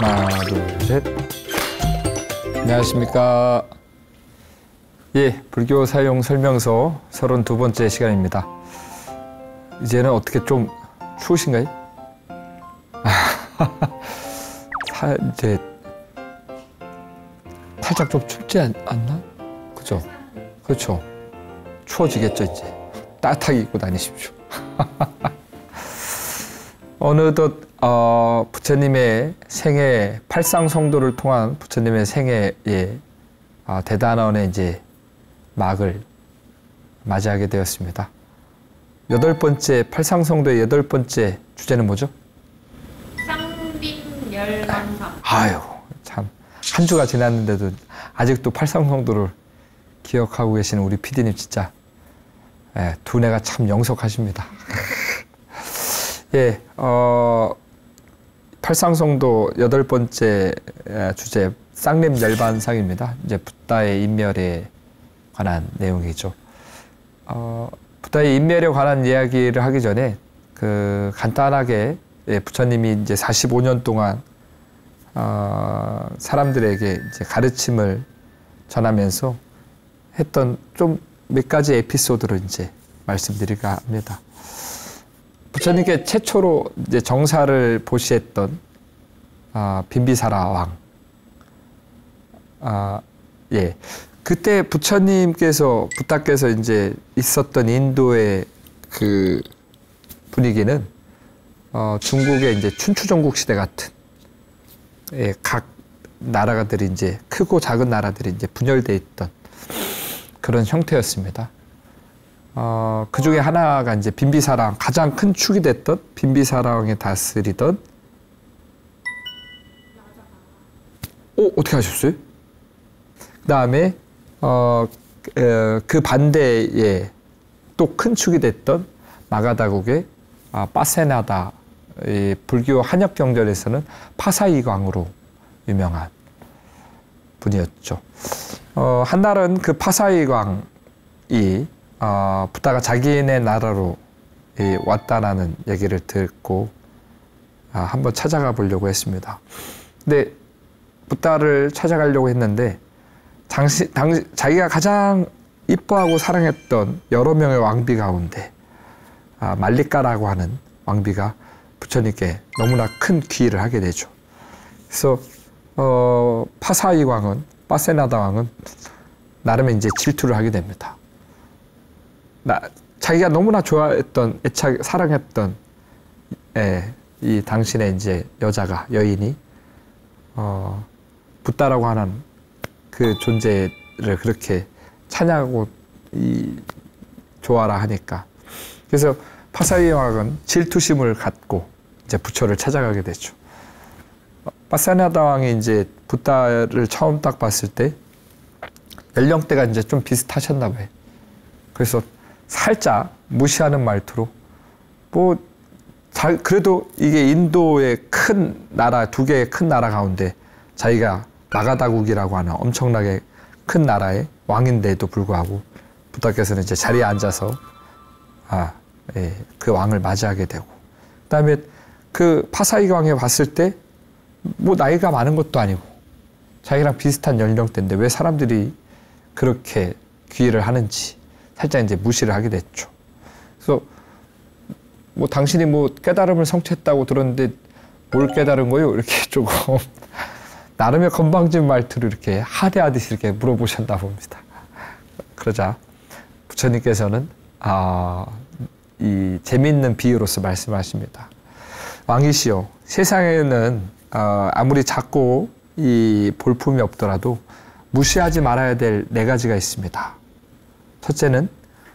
하나, 둘, 셋. 안녕하십니까. 예, 불교 사용 설명서 32번째 시간입니다. 이제는 어떻게 좀 추우신가요? 이제 살짝 좀 춥지 않나? 그죠? 그렇죠. 추워지겠죠, 이제. 따뜻하게 입고 다니십시오. 어느덧 부처님의 생애, 팔상성도를 통한 부처님의 생애에 대단원의 이제 막을 맞이하게 되었습니다. 8번째, 팔상성도의 8번째 주제는 뭐죠? 쌍빔열반상. 아유, 참. 한 주가 지났는데도 아직도 팔상성도를 기억하고 계시는 우리 PD님 진짜 두뇌가 참 영속하십니다. 예, 팔상성도 8번째 주제 쌍림열반상입니다. 이제 붓다의 인멸에 관한 내용이죠. 붓다의 인멸에 관한 이야기를 하기 전에 간단하게 부처님이 이제 45년 동안 사람들에게 이제 가르침을 전하면서 했던 좀 몇 가지 에피소드를 이제 말씀드릴까 합니다. 부처님께 최초로 이제 정사를 보시했던 빈비사라 왕. 예. 그때 부처님께서, 붓다께서 이제 있었던 인도의 그 분위기는 중국의 이제 춘추전국 시대 같은, 예, 각 나라들이 이제 크고 작은 나라들이 이제 분열돼 있던 그런 형태였습니다. 그 중에 하나가 이제 빈비사라, 가장 큰 축이 됐던 빈비사라왕이 다스리던. 어떻게 하셨어요? 그 다음에 그 반대에 또 큰 축이 됐던 마가다국의 빠세나다, 불교 한역 경전에서는 파사이광으로 유명한 분이었죠. 한날은 그 파사이광이 붓다가 자기네 나라로 왔다라는 얘기를 듣고 한번 찾아가 보려고 했습니다. 근데 붓다를 찾아가려고 했는데 자기가 가장 이뻐하고 사랑했던 여러 명의 왕비 가운데 말리까라고 하는 왕비가 부처님께 너무나 큰 귀의를 하게 되죠. 그래서 파사이 왕은, 빠세나다 왕은 나름의 이제 질투를 하게 됩니다. 자기가 너무나 좋아했던, 사랑했던 이 당신의 이제 여인이 붓다라고 하는 그 존재를 그렇게 찬양하고 좋아라 하니까, 그래서 파사이 왕은 질투심을 갖고 이제 부처를 찾아가게 되죠. 빠세나다 왕이 이제 붓다를 처음 딱 봤을 때 연령대가 이제 좀 비슷하셨나 봐요. 그래서 살짝 무시하는 말투로 그래도 이게 인도의 큰 나라, 두 개의 큰 나라 가운데 자기가 마가다국이라고 하는 엄청나게 큰 나라의 왕인데도 불구하고 붓다께서는 이제 자리에 앉아서 그 왕을 맞이하게 되고, 그다음에 그 파사이 왕에 봤을 때 나이가 많은 것도 아니고 자기랑 비슷한 연령대인데 왜 사람들이 그렇게 귀의를 하는지 살짝 이제 무시를 하게 됐죠. 그래서 당신이 깨달음을 성취했다고 들었는데 뭘 깨달은 거요? 이렇게 조금 나름의 건방진 말투로 이렇게 하대하듯이 이렇게 물어보셨나 봅니다. 그러자 부처님께서는 이 재미있는 비유로서 말씀하십니다. 왕이시여, 세상에는 아무리 작고 이 볼품이 없더라도 무시하지 말아야 될 4가지가 있습니다. 첫째는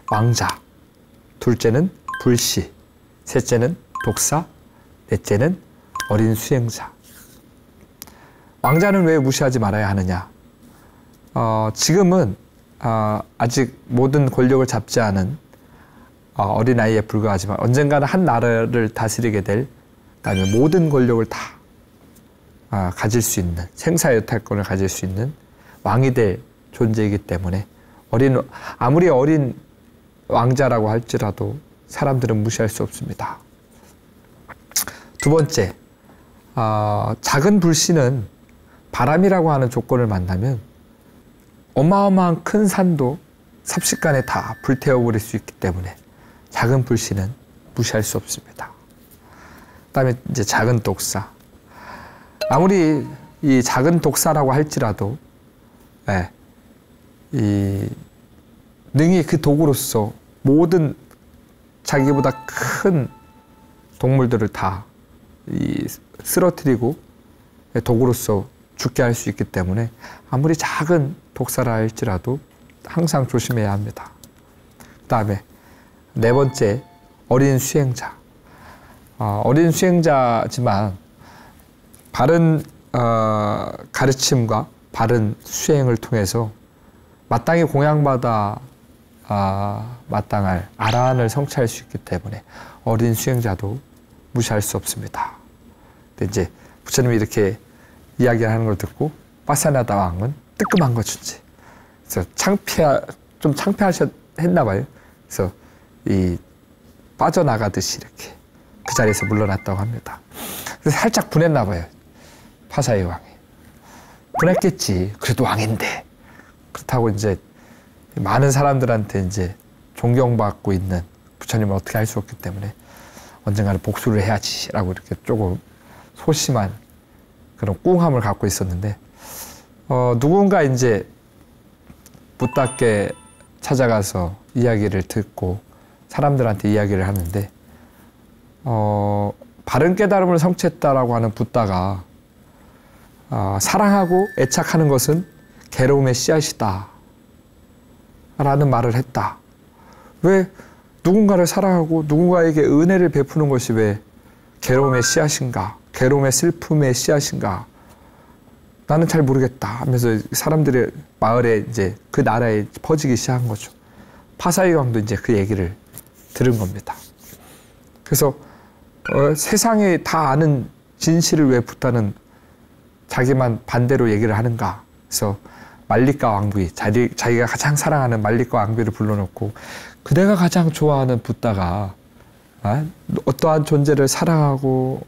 왕자, 둘째는 불시, 셋째는 독사, 넷째는 어린 수행자. 왕자는 왜 무시하지 말아야 하느냐? 지금은 아직 모든 권력을 잡지 않은 어린아이에 불과하지만 언젠가는 한 나라를 다스리게 될, 그다음에 모든 권력을 다 가질 수 있는, 생사여탈권을 가질 수 있는 왕이 될 존재이기 때문에 아무리 어린 왕자라고 할지라도 사람들은 무시할 수 없습니다. 두 번째, 작은 불씨는 바람이라고 하는 조건을 만나면 어마어마한 큰 산도 삽시간에 다 불태워버릴 수 있기 때문에 작은 불씨는 무시할 수 없습니다. 그다음에 이제 작은 독사. 아무리 이 작은 독사라고 할지라도 이 능히 그 도구로서 모든 자기보다 큰 동물들을 다 쓰러뜨리고 도구로서 죽게 할 수 있기 때문에 아무리 작은 독사라 할지라도 항상 조심해야 합니다. 그 다음에 네 번째, 어린 수행자. 어린 수행자지만 바른 가르침과 바른 수행을 통해서 마땅히 공양받아 마땅할 아라한을 성취할 수 있기 때문에 어린 수행자도 무시할 수 없습니다. 근데 이제 부처님이 이렇게 이야기하는 걸 듣고 빠사나다 왕은 뜨끔한 것인지, 그래서 좀 창피했나 봐요. 그래서 빠져나가듯이 이렇게 그 자리에서 물러났다고 합니다. 그래서 살짝 분했나 봐요. 파사이 왕이. 분했겠지. 그래도 왕인데. 그렇다고 이제 많은 사람들한테 이제 존경받고 있는 부처님은 어떻게 할 수 없기 때문에 언젠가는 복수를 해야지라고 이렇게 조금 소심한 그런 꿍함을 갖고 있었는데, 누군가 이제 붓다께 찾아가서 이야기를 듣고 사람들한테 이야기를 하는데, 바른 깨달음을 성취했다라고 하는 붓다가 사랑하고 애착하는 것은 괴로움의 씨앗이다 라는 말을 했다. 왜 누군가를 사랑하고 누군가에게 은혜를 베푸는 것이 왜 괴로움의 씨앗인가, 괴로움의 슬픔의 씨앗인가, 나는 잘 모르겠다 하면서 사람들의 마을에 이제 그 나라에 퍼지기 시작한 거죠. 파사이 왕도 이제 그 얘기를 들은 겁니다. 그래서 세상에 다 아는 진실을 왜 붓다는 자기만 반대로 얘기를 하는가. 그래서 말리카 왕비, 자기가 가장 사랑하는 말리카 왕비를 불러놓고 그대가 가장 좋아하는 붓다가 어떠한 존재를 사랑하고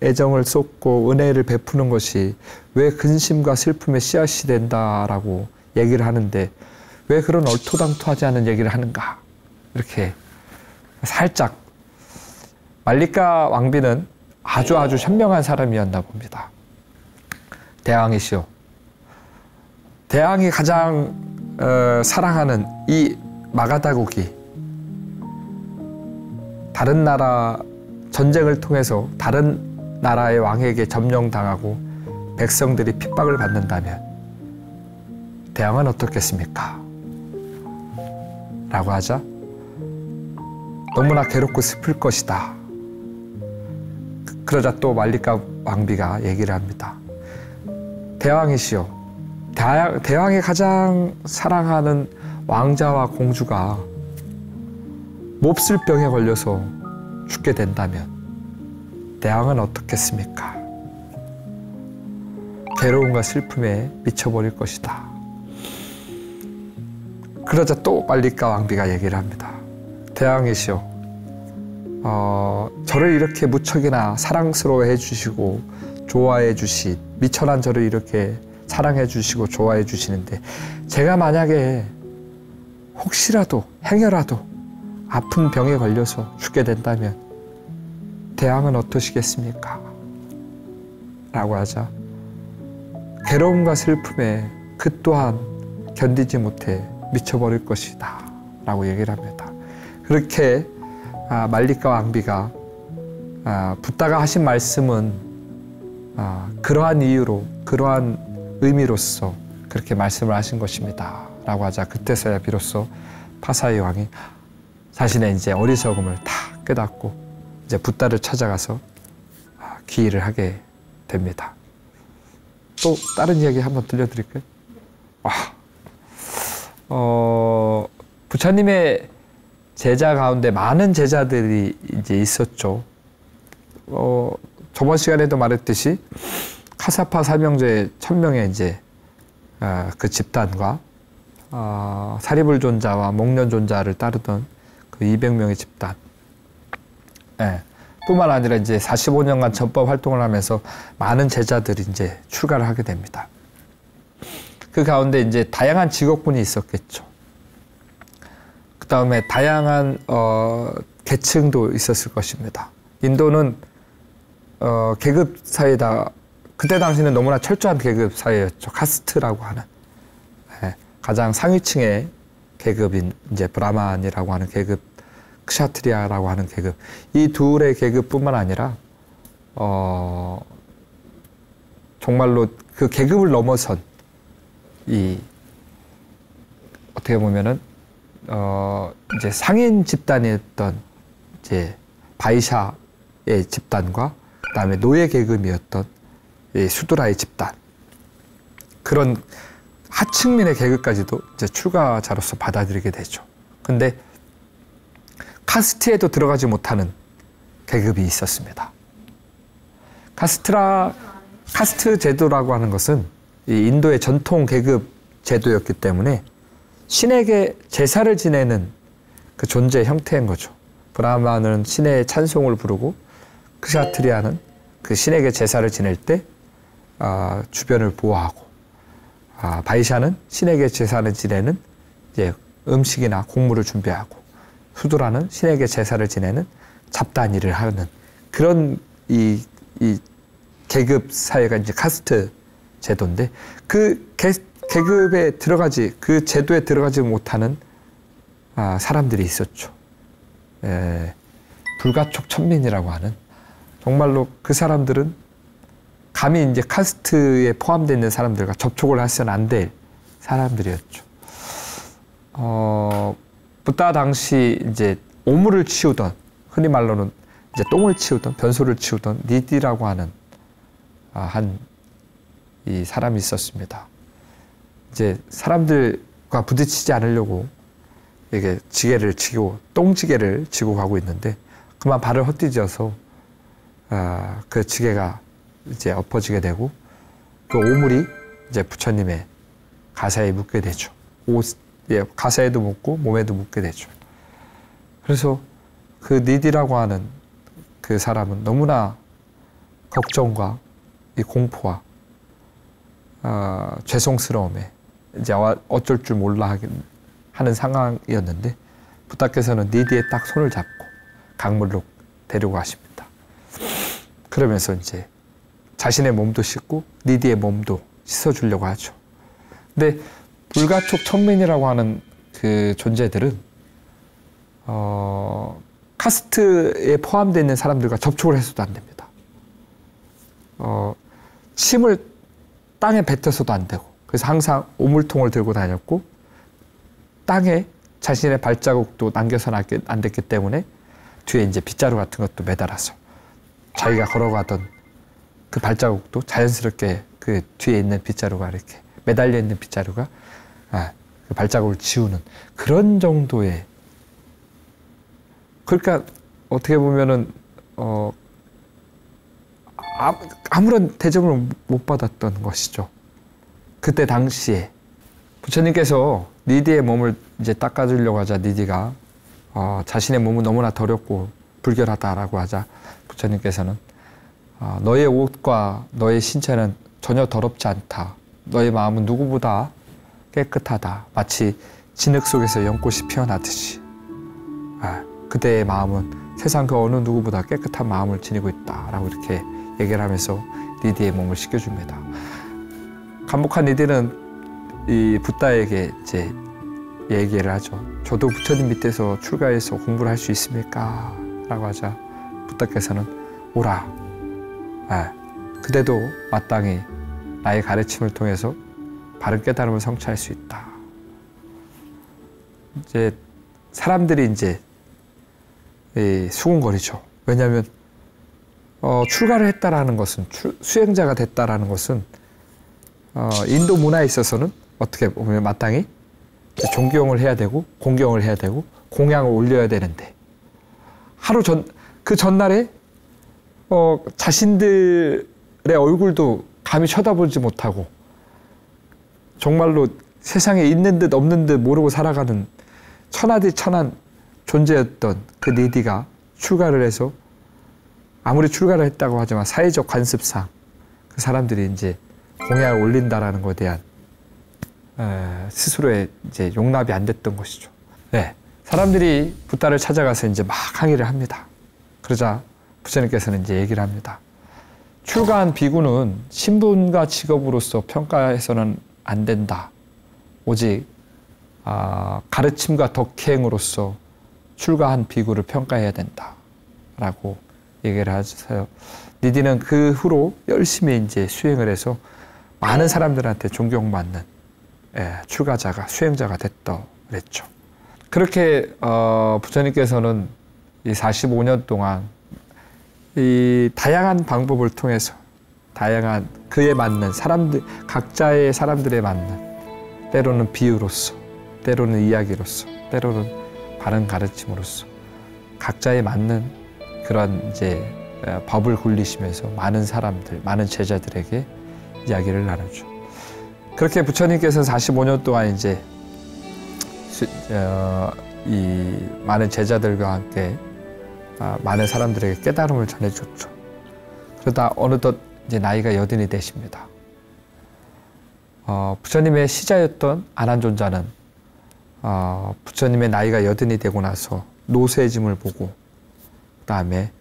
애정을 쏟고 은혜를 베푸는 것이 왜 근심과 슬픔의 씨앗이 된다라고 얘기를 하는데 왜 그런 얼토당토하지 않은 얘기를 하는가. 이렇게 살짝. 말리카 왕비는 아주 현명한 사람이었나 봅니다. 대왕이시오. 대왕이 가장 사랑하는 이 마가다국이 다른 나라 전쟁을 통해서 다른 나라의 왕에게 점령당하고 백성들이 핍박을 받는다면 대왕은 어떻겠습니까? 라고 하자 너무나 괴롭고 슬플 것이다. 그러자 또 말리카 왕비가 얘기를 합니다. 대왕이시오. 대왕이 가장 사랑하는 왕자와 공주가 몹쓸 병에 걸려서 죽게 된다면 대왕은 어떻겠습니까? 괴로움과 슬픔에 미쳐버릴 것이다. 그러자 또 말리카 왕비가 얘기를 합니다. 대왕이시오. 저를 이렇게 무척이나 사랑스러워해 주시고 좋아해 주시, 미천한 저를 이렇게 사랑해 주시고 좋아해 주시는데 제가 만약에 혹시라도 행여라도 아픈 병에 걸려서 죽게 된다면 대왕은 어떠시겠습니까? 라고 하자 괴로움과 슬픔에 그 또한 견디지 못해 미쳐버릴 것이다 라고 얘기를 합니다. 그렇게 말리카 왕비가 붓다가 하신 말씀은 그러한 이유로, 그러한 의미로서 그렇게 말씀을 하신 것입니다 라고 하자 그때서야 비로소 파사이 왕이 자신의 이제 어리석음을 다 깨닫고 이제 붓다를 찾아가서 기일을 하게 됩니다. 또 다른 이야기 한번 들려드릴까요? 부처님의 제자 가운데 많은 제자들이 이제 있었죠. 저번 시간에도 말했듯이 카사파 사명제 1000명의 이제 그 집단과 사리불존자와 목련존자를 따르던 그 200명의 집단, 뿐만 아니라 이제 45년간 전법 활동을 하면서 많은 제자들이 이제 출가를 하게 됩니다. 그 가운데 이제 다양한 직업군이 있었겠죠. 그 다음에 다양한 계층도 있었을 것입니다. 인도는 계급 사회다. 그때 당시는 너무나 철저한 계급 사회였죠. 카스트라고 하는 가장 상위층의 계급인 이제 브라만이라고 하는 계급, 크샤트리아라고 하는 계급, 이 둘의 계급뿐만 아니라 정말로 그 계급을 넘어선 이 어떻게 보면은 이제 상인 집단이었던 이제 바이샤의 집단과 그다음에 노예 계급이었던 이 수드라의 집단, 그런 하층민의 계급까지도 이제 출가자로서 받아들이게 되죠. 근데 카스트에도 들어가지 못하는 계급이 있었습니다. 카스트 제도라고 하는 것은 이 인도의 전통 계급 제도였기 때문에 신에게 제사를 지내는 그 존재 형태인 거죠. 브라마는 신의 찬송을 부르고 크샤트리아는 그 신에게 제사를 지낼 때 주변을 보호하고, 바이샤는 신에게 제사를 지내는 이제 음식이나 곡물을 준비하고, 수두라는 신에게 제사를 지내는 잡다한 일을 하는 그런 이 계급 사회가 이제 카스트 제도인데, 그 계급에 들어가지, 그 제도에 들어가지 못하는 사람들이 있었죠. 불가촉 천민이라고 하는, 정말로 그 사람들은 감히 이제 카스트에 포함되어 있는 사람들과 접촉을 해서는 안 될 사람들이었죠. 부다 당시 이제 오물을 치우던, 흔히 말로는 이제 똥을 치우던, 변소를 치우던 니디라고 하는 이 사람이 있었습니다. 이제 사람들과 부딪히지 않으려고 이게 지게를 지고, 똥지게를 지고 가고 있는데 그만 발을 헛디뎌서 그 지게가 이제 엎어지게 되고, 그 오물이 이제 부처님의 가사에 묻게 되죠. 가사에도 묻고 몸에도 묻게 되죠. 그래서 그 니디라고 하는 그 사람은 너무나 걱정과 이 공포와 죄송스러움에 이제 어쩔 줄 몰라 하는 상황이었는데, 부다께서는 니디의 딱 손을 잡고 강물로 데리고 가십니다. 그러면서 이제 자신의 몸도 씻고 니디의 몸도 씻어주려고 하죠. 근데 불가촉 천민이라고 하는 그 존재들은 카스트에 포함되어 있는 사람들과 접촉을 해서도 안 됩니다. 침을 땅에 뱉어서도 안 되고, 그래서 항상 오물통을 들고 다녔고, 땅에 자신의 발자국도 남겨서는 안 됐기 때문에 뒤에 이제 빗자루 같은 것도 매달아서 자기가 걸어가던 그 발자국도 자연스럽게 그 뒤에 있는 빗자루가 이렇게 매달려 있는 빗자루가 그 발자국을 지우는 그런 정도의, 그러니까 어떻게 보면은 아무런 대접을 못 받았던 것이죠. 그때 당시에 부처님께서 니디의 몸을 이제 닦아주려고 하자, 니디가 자신의 몸은 너무나 더럽고 불결하다라고 하자, 부처님께서는 너의 옷과 너의 신체는 전혀 더럽지 않다. 너의 마음은 누구보다 깨끗하다. 마치 진흙 속에서 연꽃이 피어나듯이 그대의 마음은 세상 그 어느 누구보다 깨끗한 마음을 지니고 있다라고 이렇게 얘기를 하면서 니디의 몸을 씻겨줍니다. 감목한 니디는 이 붓다에게 이제 얘기를 하죠. 저도 부처님 밑에서 출가해서 공부를 할 수 있습니까? 라고 하자 붓다께서는 오라. 그대도 마땅히 나의 가르침을 통해서 바른 깨달음을 성취할 수 있다. 이제 사람들이 이제 수군거리죠. 왜냐하면 출가를 했다라는 것은, 수행자가 됐다라는 것은 인도 문화에 있어서는 어떻게 보면 마땅히 존경을 해야 되고 공경을 해야 되고 공양을 올려야 되는데, 그 전날에 자신들의 얼굴도 감히 쳐다보지 못하고 정말로 세상에 있는 듯 없는 듯 모르고 살아가는 천하디 천한 존재였던 그 니디가 출가를 해서 아무리 출가를 했다고 하지만 사회적 관습상 그 사람들이 이제 공약을 올린다라는 것에 대한 스스로의 이제 용납이 안 됐던 것이죠. 네. 사람들이 붓다를 찾아가서 이제 막 항의를 합니다. 그러자 부처님께서는 이제 얘기를 합니다. 출가한 비구는 신분과 직업으로서 평가해서는 안 된다. 오직 가르침과 덕행으로서 출가한 비구를 평가해야 된다. 라고 얘기를 하셔서 니디는 그 후로 열심히 이제 수행을 해서 많은 사람들한테 존경받는 출가자가, 수행자가 됐다 그랬죠. 그렇게 부처님께서는 이 45년 동안 이 다양한 방법을 통해서 다양한 그에 맞는 사람들, 각자의 사람들에 맞는 때로는 비유로서, 때로는 이야기로서, 때로는 바른 가르침으로서 각자에 맞는 그런 이제 법을 굴리시면서 많은 사람들, 많은 제자들에게 이야기를 나누죠. 그렇게 부처님께서는 45년 동안 이제 이 많은 제자들과 함께 많은 사람들에게 깨달음을 전해줬죠. 그러다 어느덧 이제 나이가 80이 되십니다. 부처님의 시자였던 아난존자는 부처님의 나이가 80이 되고 나서 노쇠짐을 보고 그 다음에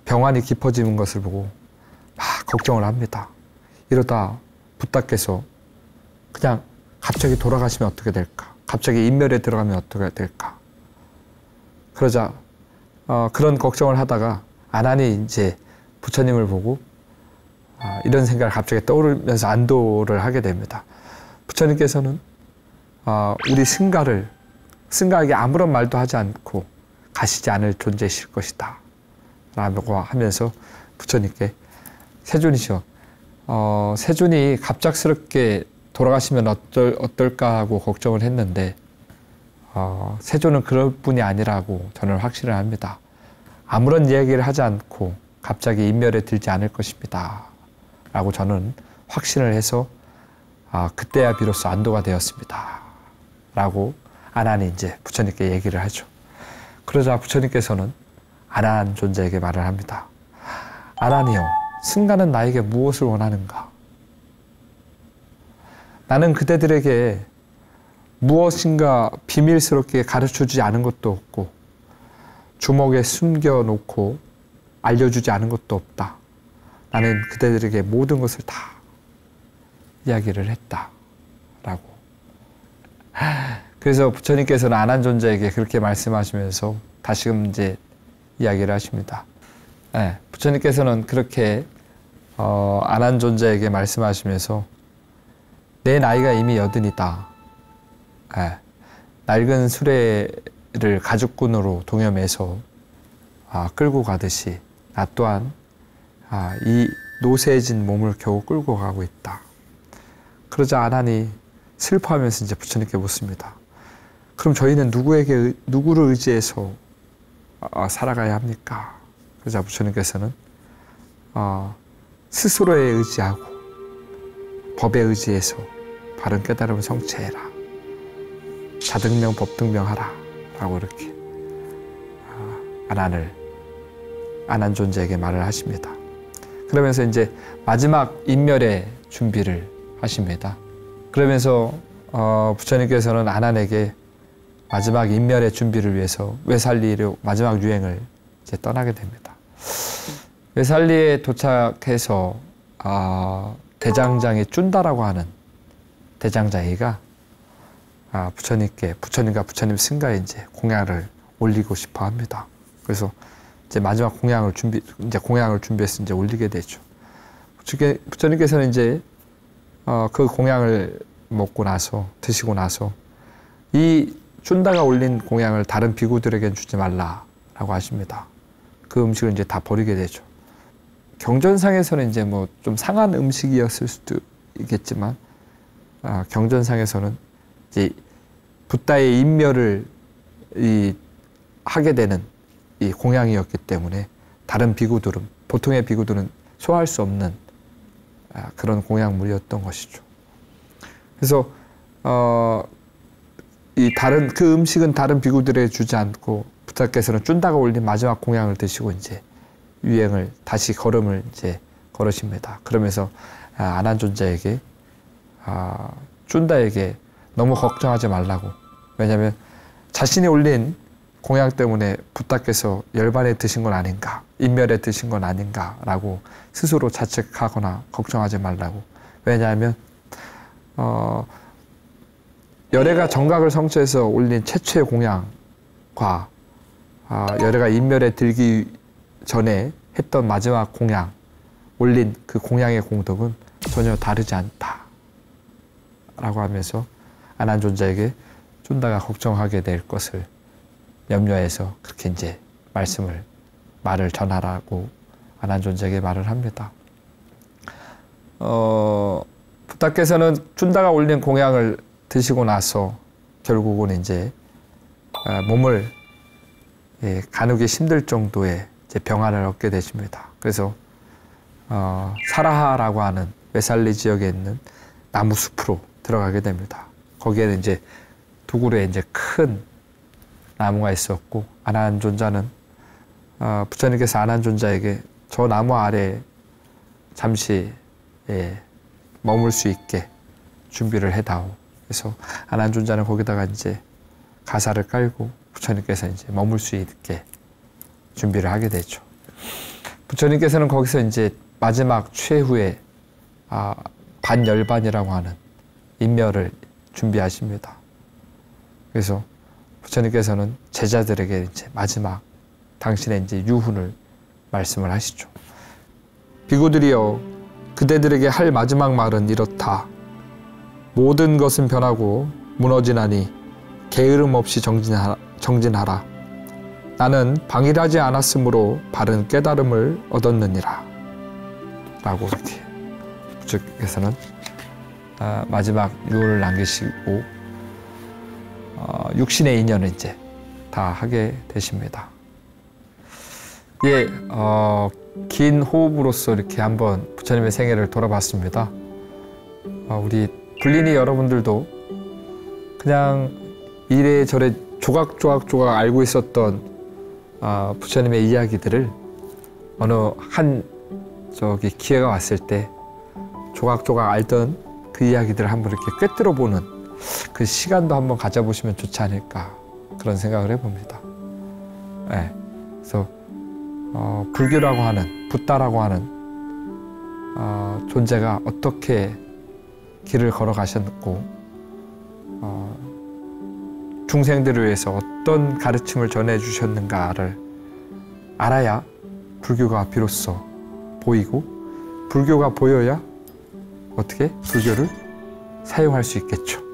병환이 깊어지는 것을 보고 막 걱정을 합니다. 이러다 부다께서 그냥 갑자기 돌아가시면 어떻게 될까? 갑자기 인멸에 들어가면 어떻게 될까? 그러자 그런 걱정을 하다가 아난이 이제 부처님을 보고 이런 생각을 갑자기 떠오르면서 안도를 하게 됩니다. 부처님께서는 우리 승가에게 아무런 말도 하지 않고 가시지 않을 존재이실 것이다 라고 하면서 부처님께 세존이시여 세존이 갑작스럽게 돌아가시면 어떨까 하고 걱정을 했는데 세존은 그럴 뿐이 아니라고 저는 확신을 합니다. 아무런 이야기를 하지 않고 갑자기 인멸에 들지 않을 것입니다 라고 저는 확신을 해서 그때야 비로소 안도가 되었습니다 라고 아난이 이제 부처님께 얘기를 하죠. 그러자 부처님께서는 아난 존재에게 말을 합니다. 아난이여, 승가는 나에게 무엇을 원하는가? 나는 그대들에게 무엇인가 비밀스럽게 가르쳐주지 않은 것도 없고 주먹에 숨겨놓고 알려주지 않은 것도 없다. 나는 그대들에게 모든 것을 다 이야기를 했다 라고. 그래서 부처님께서는 아난 존재에게 그렇게 말씀하시면서 다시금 이제 이야기를 하십니다. 부처님께서는 그렇게 아난 존재에게 말씀하시면서 내 나이가 이미 80이다. 낡은 수레를 가죽끈으로 동여매서 끌고 가듯이 나 또한 이 노쇠해진 몸을 겨우 끌고 가고 있다. 그러자 아난이 슬퍼하면서 이제 부처님께 묻습니다. 그럼 저희는 누구를 의지해서 살아가야 합니까? 그러자 부처님께서는 스스로에 의지하고 법에 의지해서 바른 깨달음을 성취해라. 자등명 법등명하라 라고 이렇게 아난 존재에게 말을 하십니다. 그러면서 이제 마지막 인멸의 준비를 하십니다. 그러면서 부처님께서는 아난에게 마지막 인멸의 준비를 위해서 외살리로 마지막 유행을 이제 떠나게 됩니다. 외살리에 도착해서 대장장이 쭌다라고 하는 대장장이가 부처님과 부처님 승가에 이제 공양을 올리고 싶어 합니다. 그래서 이제 마지막 공양을 준비해서 이제 올리게 되죠. 부처님께서는 이제 그 공양을 드시고 나서 이 쭌다가 올린 공양을 다른 비구들에게 주지 말라라고 하십니다. 그 음식을 이제 다 버리게 되죠. 경전상에서는 이제 뭐 좀 상한 음식이었을 수도 있겠지만 경전상에서는 이제 붓다의 인멸을 하게 되는 이 공양이었기 때문에 다른 비구들은, 보통의 비구들은 소화할 수 없는 그런 공양물이었던 것이죠. 그래서 그 음식은 다른 비구들에게 주지 않고 부처께서는 쭌다가 올린 마지막 공양을 드시고 이제 유행을 다시 걸음을 이제 걸으십니다. 그러면서 아난존자에게 쭌다에게 너무 걱정하지 말라고. 왜냐하면 자신이 올린 공양 때문에 붓다께서 열반에 드신 건 아닌가, 인멸에 드신 건 아닌가라고 스스로 자책하거나 걱정하지 말라고. 왜냐하면 열애가 정각을 성취해서 올린 최초의 공양과 열애가 인멸에 들기 전에 했던 마지막 공양, 올린 그 공양의 공덕은 전혀 다르지 않다 라고 하면서 아난존자에게 쭌다가 걱정하게 될 것을 염려해서 그렇게 이제 말을 전하라고 아난존자에게 말을 합니다. 붓다께서는 쭌다가 올린 공양을 드시고 나서 결국은 이제 몸을 가누기 힘들 정도의 이제 병환을 얻게 되십니다. 그래서 사라하라고 하는 웨살리 지역에 있는 나무 숲으로 들어가게 됩니다. 거기에는 이제 두 그루의 이제 큰 나무가 있었고, 아난존자는 부처님께서 아난존자에게 저 나무 아래 잠시 머물 수 있게 준비를 해다오. 그래서 아난존자는 거기다가 이제 가사를 깔고 부처님께서 이제 머물 수 있게 준비를 하게 되죠. 부처님께서는 거기서 이제 마지막 최후의 반열반이라고 하는 인멸을 준비하십니다. 그래서 부처님께서는 제자들에게 이제 마지막 당신의 이제 유훈을 말씀을 하시죠. 비구들이여, 그대들에게 할 마지막 말은 이렇다. 모든 것은 변하고 무너지나니 게으름 없이 정진하라. 나는 방일하지 않았으므로 바른 깨달음을 얻었느니라. 라고 이렇게 부처님께서는 마지막 유언을 남기시고 육신의 인연을 이제 다 하게 되십니다. 긴 호흡으로서 이렇게 한번 부처님의 생애를 돌아봤습니다. 우리 불린이 여러분들도 그냥 이래저래 조각조각 알고 있었던 부처님의 이야기들을 어느 한 기회가 왔을 때 조각조각 알던 그 이야기들을 한번 이렇게 꿰뚫어 보는 그 시간도 한번 가져보시면 좋지 않을까, 그런 생각을 해봅니다. 네. 그래서 불교라고 하는, 붓다라고 하는 존재가 어떻게 길을 걸어가셨고 중생들을 위해서 어떤 가르침을 전해주셨는가를 알아야 불교가 비로소 보이고, 불교가 보여야 어떻게 불교를 사용할 수 있겠죠.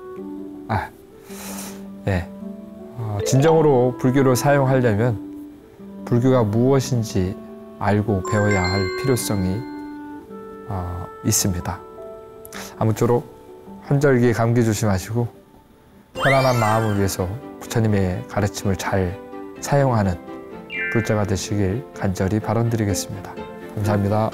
진정으로 불교를 사용하려면 불교가 무엇인지 알고 배워야 할 필요성이 있습니다. 아무쪼록 환절기에 감기 조심하시고 편안한 마음을 위해서 부처님의 가르침을 잘 사용하는 불자가 되시길 간절히 발언드리겠습니다. 감사합니다.